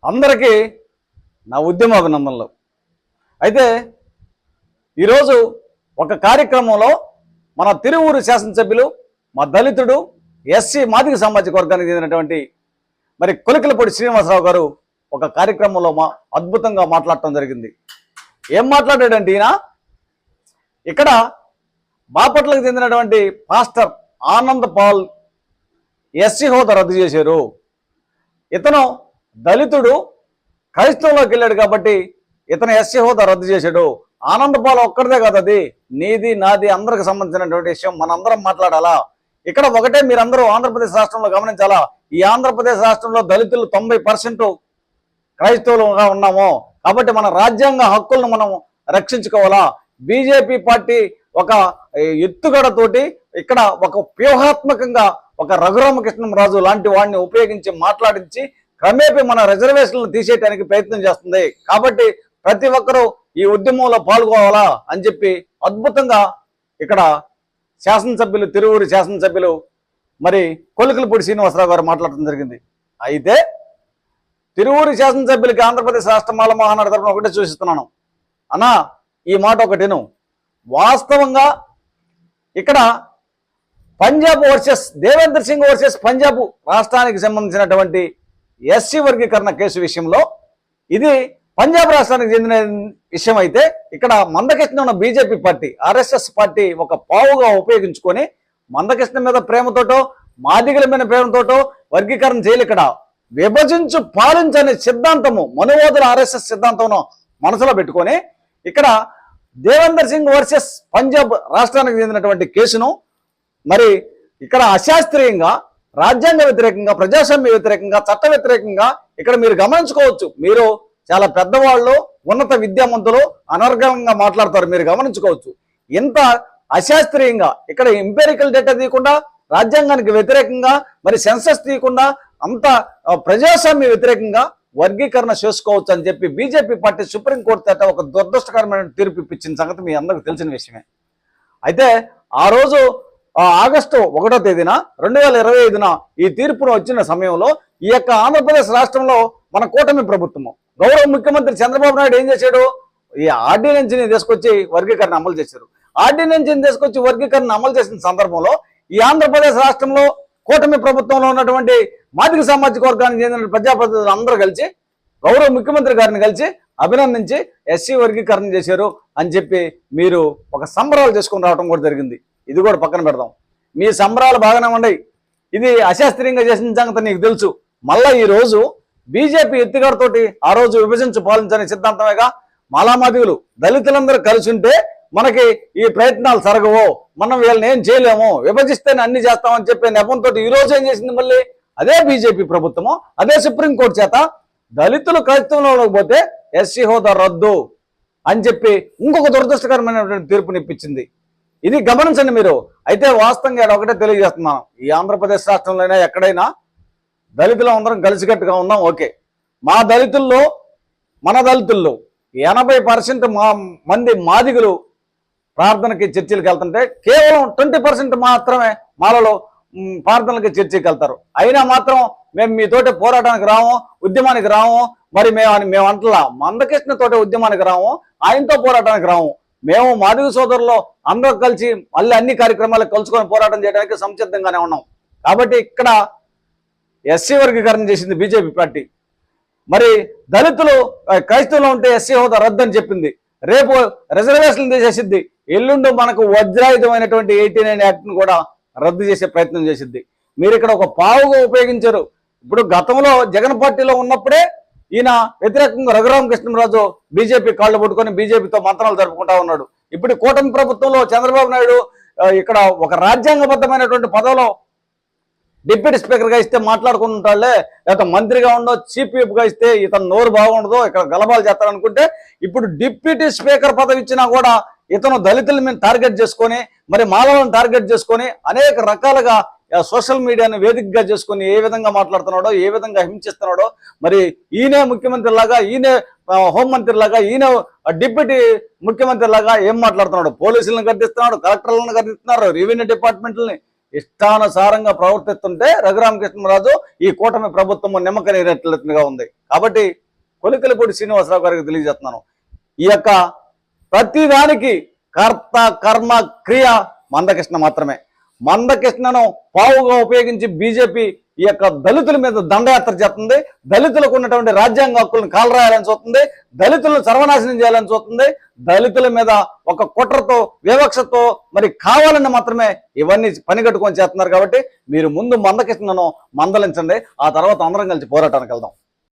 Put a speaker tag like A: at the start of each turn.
A: అందరికీ నా ఉద్యమ అభినందనలు. అయితే ఈరోజు ఒక కార్యక్రమంలో మన తిరువూరు శాసనసభ్యులు మా దళితుడు ఎస్సీ మాదిగ సామాజిక వర్గానికి చెందినటువంటి మరి కొలికలపూడి శ్రీనివాసరావు గారు ఒక కార్యక్రమంలో అద్భుతంగా మాట్లాడటం జరిగింది. ఏం మాట్లాడాడంటే ఈయన ఇక్కడ బాపట్లకు చెందినటువంటి పాస్టర్ ఆనంద్ పాల్ ఎస్సీ హోదా రద్దు చేశారు. ఇతను దళితుడు క్రైస్తవంలోకి వెళ్ళాడు కాబట్టి ఇతను ఎస్సీ హోదా రద్దు చేశాడు. ఆనంద్ పాల్ ఒక్కడిదే కాదు, అది నీది నాది అందరికి సంబంధించినటువంటి విషయం. మనందరం మాట్లాడాలా. ఇక్కడ ఒకటే మీరందరూ ఆంధ్రప్రదేశ్ రాష్ట్రంలో గమనించాలా. ఈ ఆంధ్రప్రదేశ్ రాష్ట్రంలో దళితులు 90% క్రైస్తవులుగా ఉన్నాము కాబట్టి మన రాజ్యాంగ హక్కులను మనం రక్షించుకోవాలా. బీజేపీ పార్టీ ఒక ఎత్తుగడతోటి ఇక్కడ ఒక వ్యూహాత్మకంగా ఒక రఘురామకృష్ణరాజు లాంటి వాడిని ఉపయోగించి మాట్లాడించి క్రమేపీ మన రిజర్వేషన్లను తీసేయడానికి ప్రయత్నం చేస్తుంది. కాబట్టి ప్రతి ఒక్కరూ ఈ ఉద్యమంలో పాల్గొవాలా అని చెప్పి అద్భుతంగా ఇక్కడ శాసనసభ్యులు తిరువూరు శాసనసభ్యులు మరి కొలికలపూడి శ్రీనివాసరావు గారు మాట్లాడటం జరిగింది. అయితే తిరువూరు శాసనసభ్యులకి ఆంధ్రప్రదేశ్ రాష్ట్ర మాల మహానాడు తరపున ఒకటే సూచిస్తున్నాను అన్నా, ఈ మాట ఒకటేను. వాస్తవంగా ఇక్కడ పంజాబ్ వర్సెస్ దేవేంద్ర సింగ్ వర్సెస్ పంజాబ్ రాష్ట్రానికి సంబంధించినటువంటి ఎస్సీ వర్గీకరణ కేసు విషయంలో ఇది పంజాబ్ రాష్ట్రానికి చెందిన విషయం అయితే ఇక్కడ మందకృష్ణ ఉన్న బీజేపీ పార్టీ ఆర్ఎస్ఎస్ పార్టీ ఒక పావుగా ఉపయోగించుకొని మందకృష్ణ మీద ప్రేమతోటో మాదిగల మీద ప్రేమతోటో వర్గీకరణ చేయాలి. ఇక్కడ విభజించు పాలించనే సిద్ధాంతము మనువాదుల ఆర్ఎస్ఎస్ సిద్ధాంతం మనసులో పెట్టుకొని ఇక్కడ దేవేందర్ సింగ్ వర్సెస్ పంజాబ్ రాష్ట్రానికి చెందినటువంటి కేసును మరి ఇక్కడ అశాస్త్రీయంగా రాజ్యాంగ వ్యతిరేకంగా ప్రజాస్వామ్య వ్యతిరేకంగా చట్ట వ్యతిరేకంగా ఇక్కడ మీరు గమనించుకోవచ్చు. మీరు చాలా పెద్దవాళ్ళు ఉన్నత విద్యావంతులు అనర్గళంగా మాట్లాడతారు, మీరు గమనించుకోవచ్చు. ఇంత అశాస్త్రీయంగా ఇక్కడ ఎంపెరికల్ డేటా తీయకుండా రాజ్యాంగానికి వ్యతిరేకంగా మరి సెన్సస్ తీయకుండా అంత ప్రజాస్వామ్య వ్యతిరేకంగా వర్గీకరణ చేసుకోవచ్చు అని చెప్పి బీజేపీ పార్టీ సుప్రీంకోర్టు తట ఒక దురదృష్టకరమైన తీర్పు ఇప్పించిన సంగతి మీ అందరికి తెలిసిన విషయమే. అయితే ఆ రోజు ఆగస్టు 1వ తేదీన 2025 ఈ తీర్పును వచ్చిన సమయంలో ఈ యొక్క ఆంధ్రప్రదేశ్ రాష్ట్రంలో మన కూటమి ప్రభుత్వము గౌరవ ముఖ్యమంత్రి చంద్రబాబు నాయుడు ఏం చేశాడు, ఈ ఆర్డినెన్స్ని తీసుకొచ్చి వర్గీకరణ అమలు చేశారు. ఆర్డినెన్స్ని తీసుకొచ్చి వర్గీకరణ అమలు చేసిన సందర్భంలో ఈ ఆంధ్రప్రదేశ్ రాష్ట్రంలో కూటమి ప్రభుత్వంలో ఉన్నటువంటి మాదిగ సామాజిక వర్గానికి చెందిన ప్రజాప్రతినిధులు అందరూ కలిసి గౌరవ ముఖ్యమంత్రి గారిని కలిసి అభినందించి ఎస్సీ వర్గీకరణ చేశారు అని చెప్పి మీరు ఒక సంబరాలు చేసుకుని రావడం కూడా జరిగింది. ఇది కూడా పక్కన పెడదాం. మీ సంబరాలు బాగానే ఉన్నాయి, ఇది అశాస్త్రీయంగా చేసిన సంగతి నీకు తెలుసు. మళ్ళా ఈ రోజు బీజేపీ ఎత్తుగడతోటి ఆ రోజు విభజించు పాలించని సిద్ధాంతమేగా. మాలామాదిగులు దళితులందరూ కలిసి ఉంటే మనకి ఈ ప్రయత్నాలు జరగవు, మనం వీళ్ళని ఏం చేయలేము, విభజిస్తేనే అన్ని చేస్తామని చెప్పే నెపంతో ఈ రోజు ఏం చేసింది మళ్ళీ అదే బీజేపీ ప్రభుత్వము అదే సుప్రీంకోర్టు చేత దళితులు క్రైస్తవంలోకి పోతే ఎస్సీ హోదా రద్దు అని చెప్పి ఇంకొక దురదృష్టకరమైనటువంటి తీర్పునిప్పించింది. ఇది గమనించండి మీరు. అయితే వాస్తవంగా ఒకటే తెలియజేస్తున్నాను, ఈ ఆంధ్రప్రదేశ్ రాష్ట్రంలోనైనా ఎక్కడైనా దళితులు అందరం కలిసికట్టుగా ఉన్నాం. ఓకే, మా దళితుల్లో మన దళితుల్లో 80% మంది మాదిగులు ప్రార్థనకి చర్చిలకు వెళ్తుంటే కేవలం 20% మాత్రమే మాలలో ప్రార్థనలకి చర్చికి వెళ్తారు. అయినా మాత్రం మేము మీతోటి పోరాటానికి రాము, ఉద్యమానికి రాము. మరి మేము అంటలా మందకృష్ణ తోటి ఉద్యమానికి రాము, ఆయనతో పోరాటానికి రాము. మేము మాదిగ సోదరులు అందరూ కలిసి మళ్ళీ అన్ని కార్యక్రమాలకు కలుసుకొని పోరాటం చేయడానికి సంసిద్ధంగానే ఉన్నాం. కాబట్టి ఇక్కడ ఎస్సీ వర్గీకరణ చేసింది బీజేపీ పార్టీ. మరి దళితులు క్రైస్తవులు ఉంటే ఎస్సీ హోదా రద్దు అని చెప్పింది. రేపు రిజర్వేషన్లు తీసేసిద్ది. ఎల్లుండి మనకు వజ్రాయుధమైనటువంటి 89 యాక్ట్ను కూడా రద్దు చేసే ప్రయత్నం చేసిద్ది. మీరు ఇక్కడ ఒక పావుగా ఉపయోగించారు. ఇప్పుడు గతంలో జగన్ పార్టీలో ఉన్నప్పుడే ఈయన వ్యతిరేకంగా రఘురామకృష్ణరాజు బీజేపీ కాళ్ళు పట్టుకొని బీజేపీతో మంత్రాలు జరుపుకుంటా ఉన్నాడు. ఇప్పుడు కూటమి ప్రభుత్వంలో చంద్రబాబు నాయుడు ఇక్కడ ఒక రాజ్యాంగబద్ధమైనటువంటి పదవిలో డిప్యూటీ స్పీకర్గా ఇస్తే మాట్లాడుకుంటాడులే, లేకపోతే మంత్రిగా ఉండో చీఫ్ విప్గా ఇస్తే ఇతను నోరు బాగుండదు, ఇక్కడ గలబాలు చేస్తారనుకుంటే ఇప్పుడు డిప్యూటీ స్పీకర్ పదవి ఇచ్చినా కూడా ఇతను దళితుల మీద టార్గెట్ చేసుకొని మరి మాలలను టార్గెట్ చేసుకొని అనేక రకాలుగా సోషల్ మీడియాని వేదికగా చేసుకొని ఏ విధంగా మాట్లాడుతున్నాడో, ఏ విధంగా హింసిస్తున్నాడో. మరి ఈయనే ముఖ్యమంత్రి లాగా, ఈయనే హోంమంత్రి లాగా, ఈయన డిప్యూటీ ముఖ్యమంత్రి లాగా ఏం మాట్లాడుతున్నాడు. పోలీసులను గర్దిస్తున్నాడు, కలెక్టర్లను గర్దిస్తున్నారు, రెవెన్యూ డిపార్ట్మెంట్లని ఇష్టానుసారంగా ప్రవర్తిస్తుంటే రఘురామకృష్ణరాజు ఈ కూటమి ప్రభుత్వం నిమ్మక నీరెట్లుగా ఉంది. కాబట్టి కొలికలపూడి శ్రీనివాసరావు గారికి తెలియజేస్తున్నాను, ఈ యొక్క ప్రతిదానికి కర్త కర్మ క్రియ మందకృష్ణ మాత్రమే. మందకృష్ణను పావుగా ఉపయోగించి బీజేపీ ఈ యొక్క దళితుల మీద దండయాత్ర చేస్తుంది, దళితులకు ఉన్నటువంటి రాజ్యాంగ హక్కులను కాలరాయాలని చూస్తుంది, దళితులను సర్వనాశనం చేయాలని చూస్తుంది, దళితుల మీద ఒక కుట్రతో వివక్షతో మరి కావాలని మాత్రమే ఇవన్నీ పనిగట్టుకొని చేస్తున్నారు. కాబట్టి మీరు ముందు మందకృష్ణను మందలించండి, ఆ తర్వాత అందరం కలిసి పోరాటానికి వెళ్దాం.